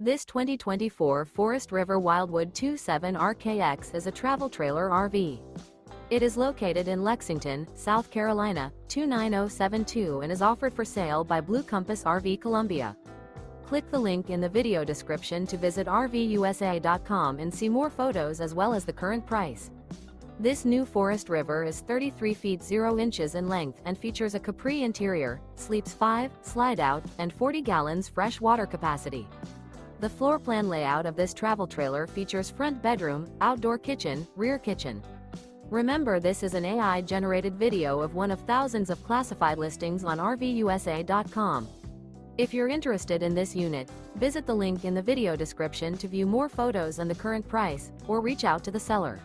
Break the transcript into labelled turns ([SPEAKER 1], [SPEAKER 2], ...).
[SPEAKER 1] This 2024 Forest River Wildwood 27RKX is a travel trailer RV. It is located in Lexington, South Carolina, 29072 and is offered for sale by Blue Compass RV Columbia. Click the link in the video description to visit RVUSA.com and see more photos as well as the current price. This new Forest River is 33 feet 0 inches in length and features a Capri interior, sleeps 5, slide-out, and 40 gallons fresh water capacity. The floor plan layout of this travel trailer features front bedroom, outdoor kitchen, rear kitchen. Remember, this is an AI-generated video of one of thousands of classified listings on RVUSA.com. If you're interested in this unit, visit the link in the video description to view more photos and the current price, or reach out to the seller.